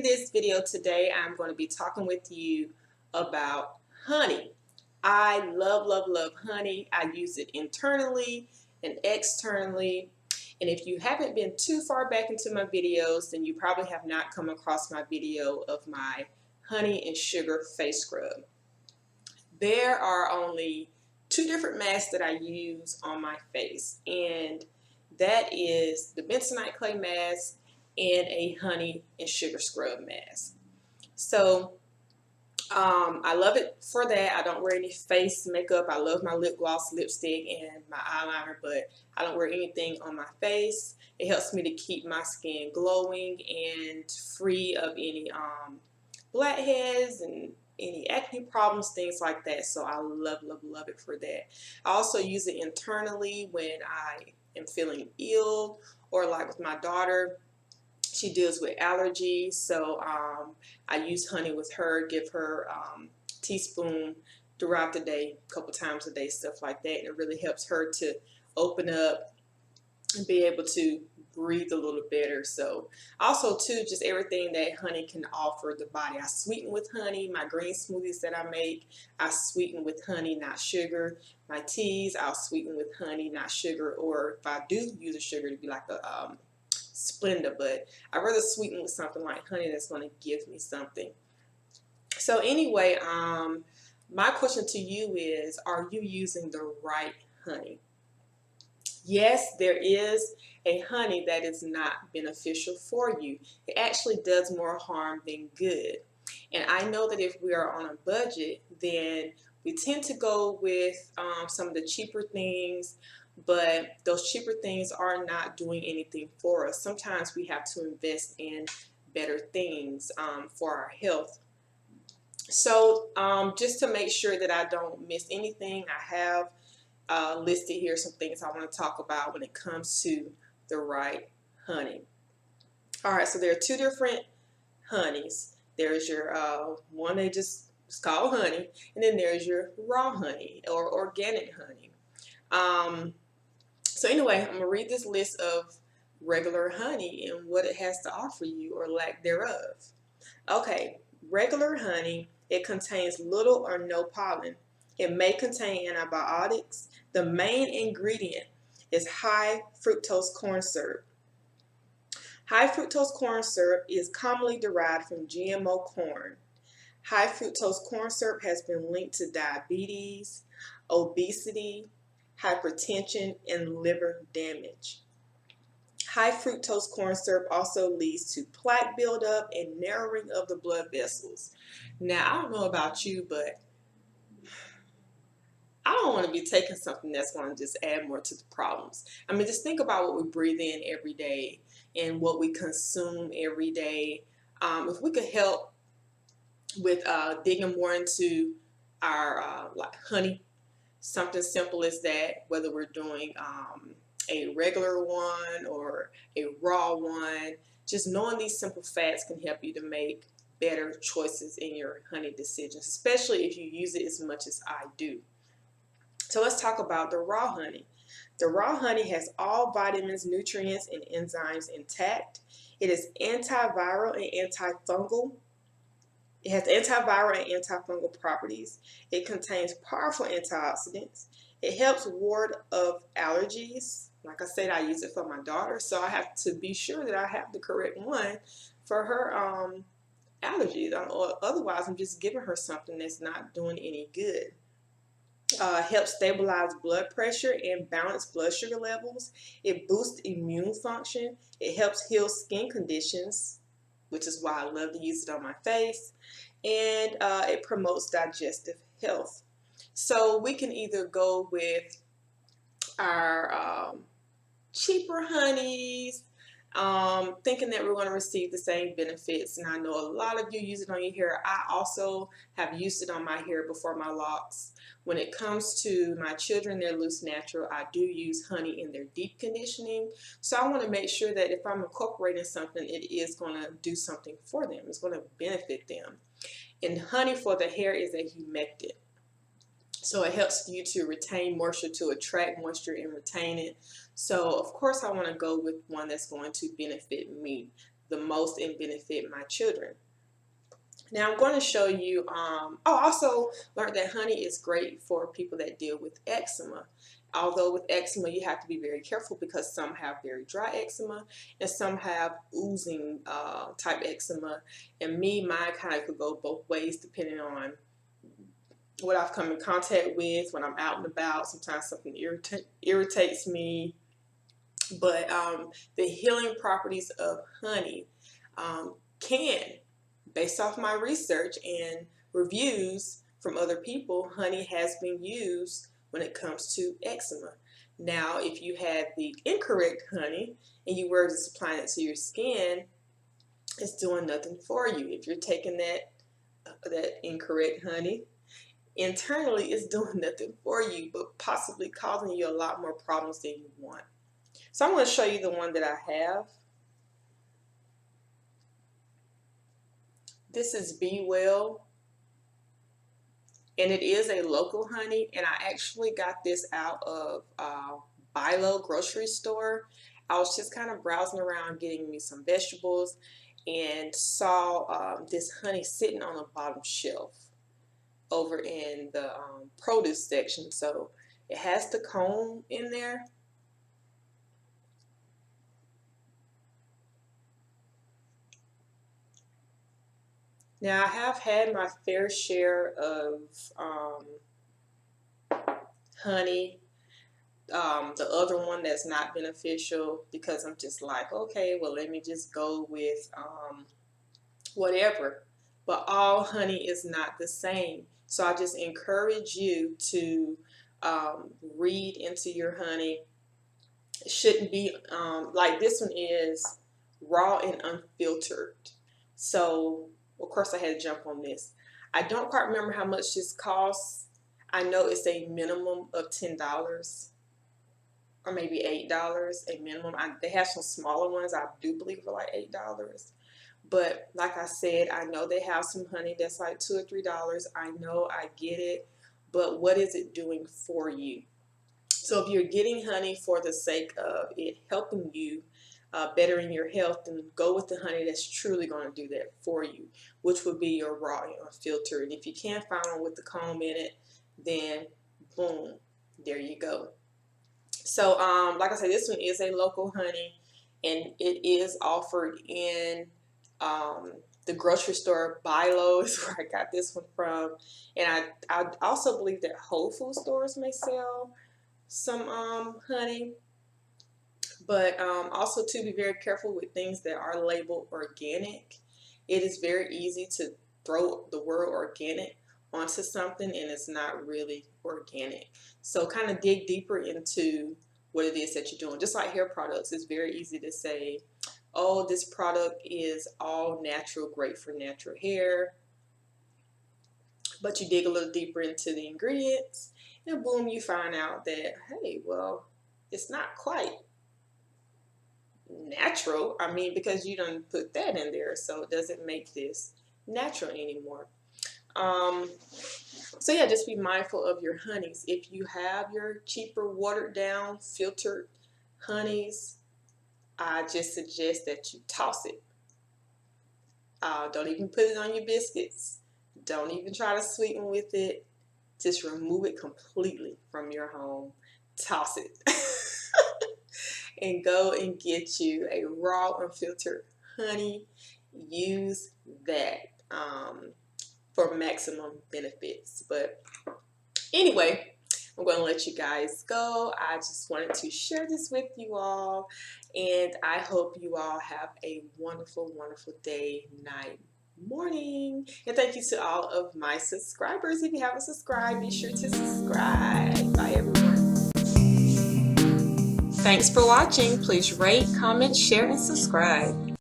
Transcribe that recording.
In this video today, I'm going to be talking with you about honey. I love honey. I use it internally and externally. And if you haven't been too far back into my videos, then you probably have not come across my video of my honey and sugar face scrub. There are only two different masks that I use on my face, and that is the bentonite clay mask and a honey and sugar scrub mask. So I love it for that. I don't wear any face makeup. I love my lip gloss, lipstick, and my eyeliner, but I don't wear anything on my face. It helps me to keep my skin glowing and free of any blackheads and any acne problems, things like that. So I love it for that. I also use it internally when I am feeling ill, or like with my daughter, she deals with allergies, so I use honey with her, give her teaspoon throughout the day, a couple times a day, stuff like that. And it really helps her to open up and be able to breathe a little better. So also too, just everything that honey can offer the body. I sweeten with honey. My green smoothies that I make, I sweeten with honey, not sugar. My teas, I'll sweeten with honey, not sugar. Or if I do use a sugar, to be like a Splenda, but I'd rather sweeten with something like honey that's going to give me something. So anyway, my question to you is, are you using the right honey? Yes, there is a honey that is not beneficial for you. It actually does more harm than good. And I know that if we are on a budget, then we tend to go with some of the cheaper things, but those cheaper things are not doing anything for us. Sometimes we have to invest in better things for our health. So just to make sure that I don't miss anything, I have listed here some things I want to talk about when it comes to the right honey. All right, so there are two different honeys. There's your one they just it's called honey, and then there's your raw honey or organic honey. So anyway, I'm gonna read this list of regular honey and what it has to offer you, or lack thereof. Okay, regular honey, it contains little or no pollen. It may contain antibiotics. The main ingredient is high fructose corn syrup. High fructose corn syrup is commonly derived from GMO corn. High fructose corn syrup has been linked to diabetes, obesity, hypertension, and liver damage. High fructose corn syrup also leads to plaque buildup and narrowing of the blood vessels. Now, I don't know about you, but I don't want to be taking something that's going to just add more to the problems. I mean, just think about what we breathe in every day and what we consume every day. If we could help with digging more into our like honey, something simple as that, whether we're doing a regular one or a raw one, just knowing these simple facts can help you to make better choices in your honey decisions, especially if you use it as much as I do. So let's talk about the raw honey. The raw honey has all vitamins, nutrients, and enzymes intact. It is antiviral and antifungal. It has antiviral and antifungal properties. It contains powerful antioxidants. It helps ward off allergies. Like I said, I use it for my daughter, so I have to be sure that I have the correct one for her allergies. Otherwise, I'm just giving her something that's not doing any good. Helps stabilize blood pressure and balance blood sugar levels. It boosts immune function. It helps heal skin conditions, which is why I love to use it on my face. And it promotes digestive health. So we can either go with our cheaper honeys, thinking that we're going to receive the same benefits. And I know a lot of you use it on your hair. I also have used it on my hair before my locks. When it comes to my children, they're loose natural. I do use honey in their deep conditioning. So I want to make sure that if I'm incorporating something, it is going to do something for them. It's going to benefit them. And honey for the hair is a humectant. So it helps you to retain moisture, to attract moisture and retain it. So of course I want to go with one that's going to benefit me the most and benefit my children. Now I'm going to show you, I also learned that honey is great for people that deal with eczema. Although with eczema you have to be very careful because some have very dry eczema and some have oozing type eczema. And mine kind of could go both ways depending on what I've come in contact with when I'm out and about. Sometimes something irritates me. But the healing properties of honey can, based off my research and reviews from other people, honey has been used when it comes to eczema. Now, if you had the incorrect honey and you were just applying it to your skin, it's doing nothing for you. If you're taking that incorrect honey, internally it's doing nothing for you, but possibly causing you a lot more problems than you want. So I'm going to show you the one that I have. This is Be Well, and it is a local honey, and I actually got this out of Bi-Lo grocery store. I was just kind of browsing around getting me some vegetables and saw this honey sitting on the bottom shelf over in the produce section. So it has the comb in there. Now I have had my fair share of honey, the other one that's not beneficial, because I'm just like, okay, well, let me just go with whatever. But all honey is not the same. So I just encourage you to read into your honey. It shouldn't be like this one is raw and unfiltered. So of course I had to jump on this. I don't quite remember how much this costs. I know it's a minimum of $10 or maybe $8, a minimum. They have some smaller ones, I do believe, for like $8. But like I said, I know they have some honey that's like $2 or $3. I know, I get it, but what is it doing for you? So if you're getting honey for the sake of it helping you, bettering your health, then go with the honey that's truly going to do that for you, which would be your raw and unfiltered. And if you can't find one with the comb in it, then boom, there you go. So like I said, this one is a local honey, and it is offered in the grocery store. Bi-Lo is where I got this one from, and I also believe that Whole Food stores may sell some honey. But also to be very careful with things that are labeled organic. It is very easy to throw the word organic onto something and it's not really organic. So kind of dig deeper into what it is that you're doing. Just like hair products, it's very easy to say, oh, this product is all natural, great for natural hair. But you dig a little deeper into the ingredients and boom, you find out that, hey, well, it's not quite natural. I mean, because you don't put that in there, so it doesn't make this natural anymore. So yeah, just be mindful of your honeys. If you have your cheaper, watered down, filtered honeys, I just suggest that you toss it. Don't even put it on your biscuits. Don't even try to sweeten with it. Just remove it completely from your home. Toss it. And go and get you a raw unfiltered honey. Use that for maximum benefits. But anyway, I'm going to let you guys go. I just wanted to share this with you all, and I hope you all have a wonderful, wonderful day, night, morning. And thank you to all of my subscribers. If you haven't subscribed, be sure to subscribe. Bye, everyone. Thanks for watching. Please rate, comment, share, and subscribe.